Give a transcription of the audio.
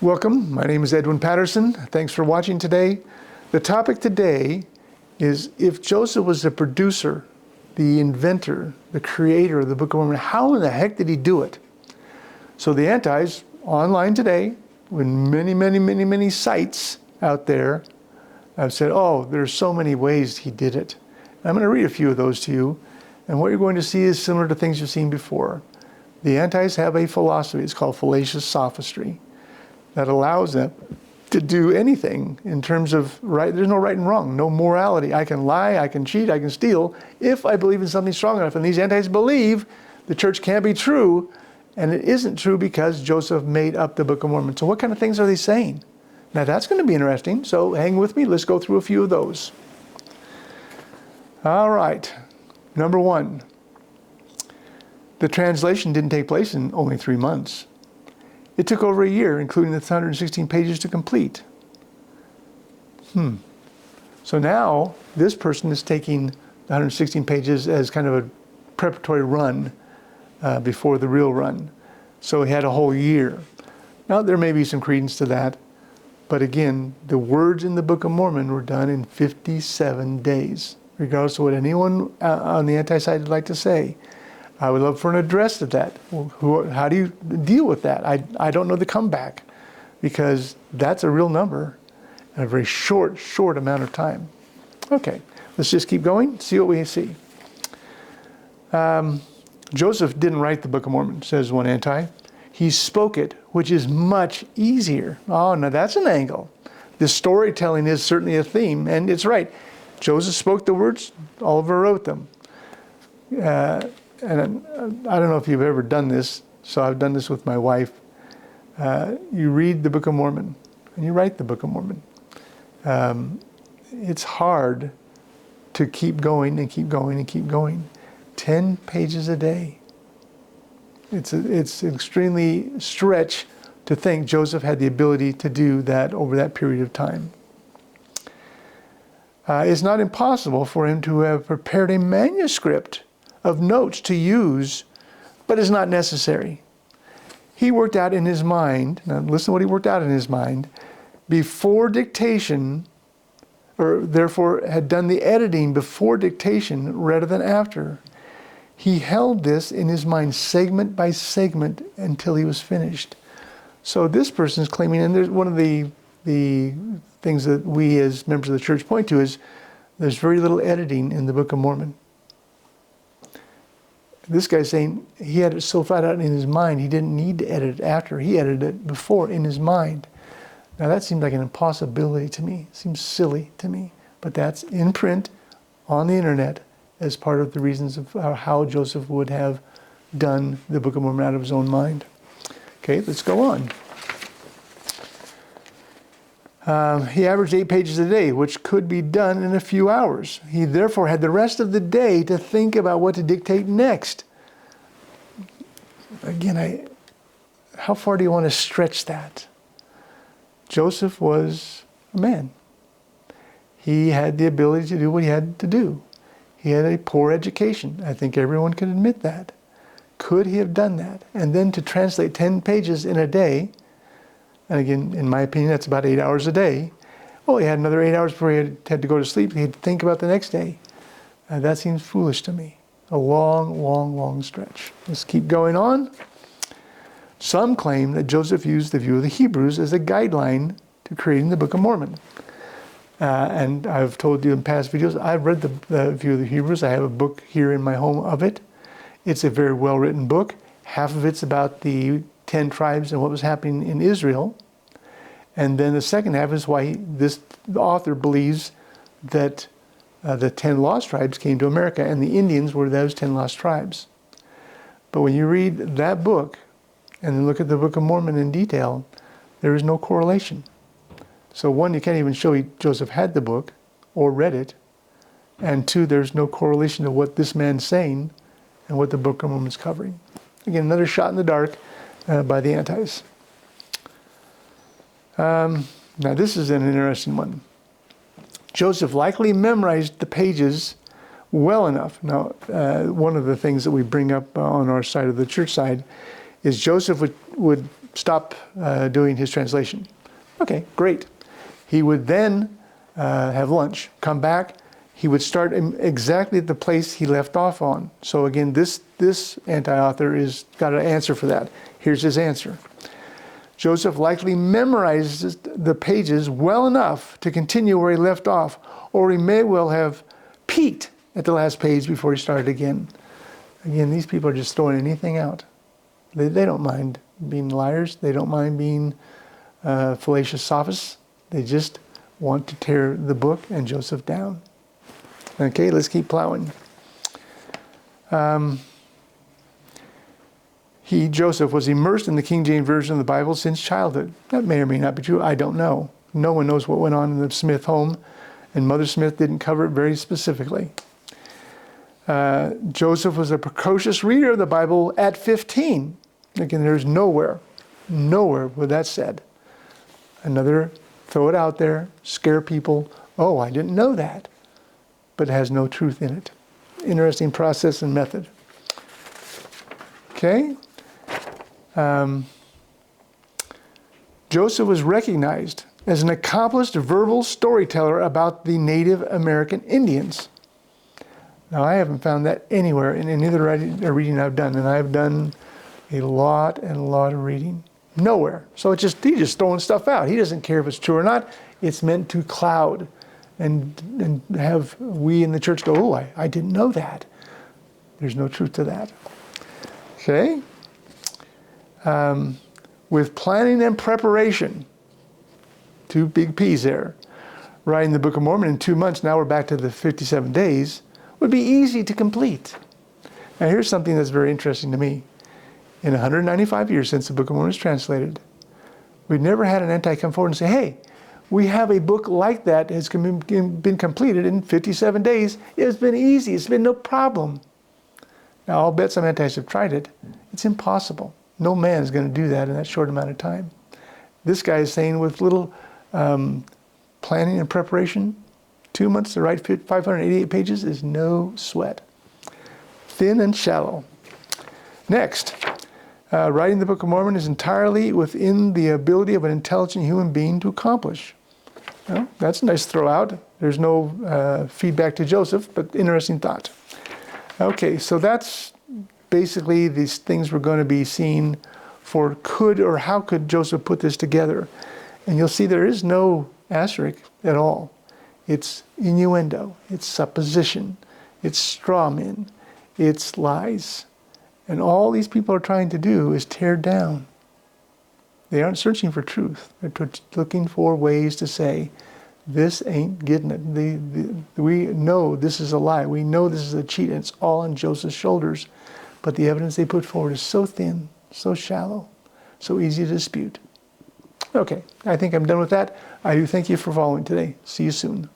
Welcome. My name is Edwin Patterson. Thanks for watching today. The topic today is if Joseph was the producer, the inventor, the creator of the Book of Mormon, how in the heck did he do it? So the Antis online today, with many sites out there, have said, oh, there's so many ways he did it. And I'm going to read a few of those to you. And what you're going to see is similar to things you've seen before. The Antis have a philosophy. It's called fallacious sophistry, that allows them to do anything in terms of right. There's no right and wrong, no morality. I can lie, I can cheat, I can steal if I believe in something strong enough. And these Antis believe the church can't be true, and it isn't true because Joseph made up the Book of Mormon. So what kind of things are they saying? Now that's going to be interesting, so hang with me. Let's go through a few of those. All right, number one, the translation didn't take place in only 3 months. It took over a year, including the 116 pages to complete. So now this person is taking the 116 pages as kind of a preparatory run before the real run. So he had a whole year. Now there may be some credence to that, but again, the words in the Book of Mormon were done in 57 days, regardless of what anyone on the anti-side would like to say. I would love for an address to that. How do you deal with that? I don't know the comeback, because that's a real number in a very short amount of time. Okay, let's just keep going, see what we see. Joseph didn't write the Book of Mormon, says one anti. He spoke it, which is much easier. Oh, now that's an angle. The storytelling is certainly a theme, and it's right. Joseph spoke the words, Oliver wrote them. And I don't know if you've ever done this, so I've done this with my wife. You read the Book of Mormon, and you write the Book of Mormon. It's hard to keep going and keep going and keep going. 10 pages a day. It's an extremely stretch to think Joseph had the ability to do that over that period of time. It's not impossible for him to have prepared a manuscript of notes to use, but is not necessary. He worked out in his mind, now listen to what he worked out in his mind, before dictation, or therefore had done the editing before dictation rather than after. He held this in his mind segment by segment until he was finished. So this person is claiming, and there's one of the things that we as members of the church point to is there's very little editing in the Book of Mormon. This guy's saying he had it so flat out in his mind, he didn't need to edit it after. He edited it before in his mind. Now that seems like an impossibility to me. It seems silly to me. But that's in print on the internet as part of the reasons of how Joseph would have done the Book of Mormon out of his own mind. Okay, let's go on. He averaged 8 pages a day, which could be done in a few hours. He therefore had the rest of the day to think about what to dictate next. Again, how far do you want to stretch that? Joseph was a man. He had the ability to do what he had to do. He had a poor education. I think everyone can admit that. Could he have done that? And then to translate 10 pages in a day, and again, in my opinion, that's about 8 hours a day. Well, he had another 8 hours before he had to go to sleep. He had to think about the next day. That seems foolish to me. A long stretch. Let's keep going on. Some claim that Joseph used the view of the Hebrews as a guideline to creating the Book of Mormon. And I've told you in past videos, I've read the view of the Hebrews. I have a book here in my home of it. It's a very well-written book. Half of it's about the 10 tribes and what was happening in Israel. And then the second half is why the author believes that the 10 lost tribes came to America and the Indians were those 10 lost tribes. But when you read that book and then look at the Book of Mormon in detail, there is no correlation. So one, you can't even show Joseph had the book or read it. And two, there's no correlation to what this man's saying and what the Book of Mormon is covering. Again, another shot in the dark by the Antis. Now this is an interesting one. Joseph likely memorized the pages well enough. Now, one of the things that we bring up on our side of the church side is Joseph would stop doing his translation. Okay, great. He would then have lunch, come back. He would start exactly at the place he left off on. So again, this anti-author is got an answer for that. Here's his answer. Joseph likely memorized the pages well enough to continue where he left off, or he may well have peeked at the last page before he started again. Again, these people are just throwing anything out. They don't mind being liars. They don't mind being fallacious sophists. They just want to tear the book and Joseph down. Okay, let's keep plowing. Joseph, was immersed in the King James Version of the Bible since childhood. That may or may not be true. I don't know. No one knows what went on in the Smith home, and Mother Smith didn't cover it very specifically. Joseph was a precocious reader of the Bible at 15. Again, there's nowhere where that's said. Another, throw it out there, scare people. Oh, I didn't know that. But it has no truth in it. Interesting process and method. Okay. Joseph was recognized as an accomplished verbal storyteller about the Native American Indians. Now, I haven't found that anywhere in any of the reading I've done, and I've done a lot of reading. Nowhere. So he's just throwing stuff out. He doesn't care if it's true or not. It's meant to cloud and have we in the church go, oh, I didn't know that. There's no truth to that. Okay? With planning and preparation, 2 big P's there. Writing the Book of Mormon in 2 months, now we're back to the 57 days, would be easy to complete. Now here's something that's very interesting to me. In 195 years since the Book of Mormon was translated, we've never had an anti come forward and say, hey, we have a book like that has been completed in 57 days. It's been easy. It's been no problem. Now, I'll bet some antis have tried it. It's impossible. No man is going to do that in that short amount of time. This guy is saying with little planning and preparation, 2 months to write 588 pages is no sweat. Thin and shallow. Next, writing the Book of Mormon is entirely within the ability of an intelligent human being to accomplish. Well, that's a nice throw out. There's no feedback to Joseph, but interesting thought. Okay, so that's basically these things we're going to be seeing for how could Joseph put this together. And you'll see there is no asterisk at all. It's innuendo, it's supposition, it's straw men, it's lies. And all these people are trying to do is tear down. They aren't searching for truth. They're looking for ways to say, this ain't getting it. We know this is a lie. We know this is a cheat, and it's all on Joseph's shoulders. But the evidence they put forward is so thin, so shallow, so easy to dispute. Okay, I think I'm done with that. I do thank you for following today. See you soon.